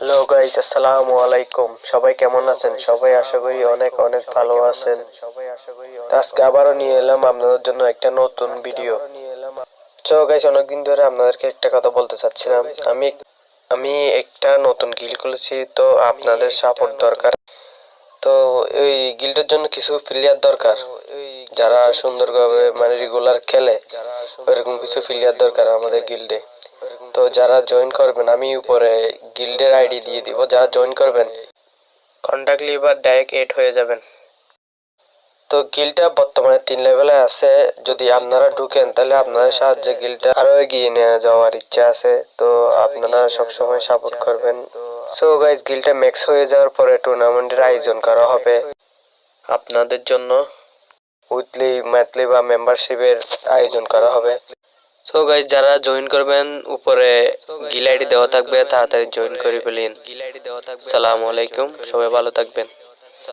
Hello guys, আসসালামু আলাইকুম। সবাই কেমন আছেন? সবাই আশা করি অনেক অনেক ভালো আছেন। তো আজকে আবারও নিয়ে এলাম আপনাদের জন্য একটা নতুন ভিডিও। তো গাইস, অনেকদিন ধরে আপনাদেরকে একটা কথা বলতে চাচ্ছিলাম। আমি একটা নতুন গিল্ড খুলেছি, তো আপনাদের সাপোর্ট দরকার। তো এই গিল্ডের জন্য কিছু প্লেয়ার দরকার, যারা সুন্দরভাবে মানে রেগুলার খেলে। ওইরকম কিছু প্লেয়ার দরকার আমাদের গিল্ডে। তো যারা জয়েন করবেন, আমি উপরে গিল্ডের আইডি দিয়ে দিব। যারা জয়েন করবেন কন্টাক্ট লিভার ডাইরেক্ট এড হয়ে যাবেন। তো গিল্ডটা বর্তমানে 3 লেভেলে আছে। যদি আপনারা ঢুকেন তাহলে আপনাদের সাহায্যে গিল্ডটা আরো এগিয়ে নিয়ে যাওয়ার ইচ্ছা আছে। তো আপনারা সবসময় সাপোর্ট করবেন। সো গাইস, গিল্ডটা ম্যাক্স হয়ে যাওয়ার পরে টুর্নামেন্টের আয়োজন করা হবে আপনাদের জন্য। উইকলি মান্থলি বা মেম্বারশিপের আয়োজন করা হবে। সো গাইস, যারা জয়েন করবেন উপরে গিল আইডি দেওয়া থাকবে, তাড়াতাড়ি জয়েন করে ফেলিন। আসসালামু আলাইকুম, সবাই ভালো থাকবেন।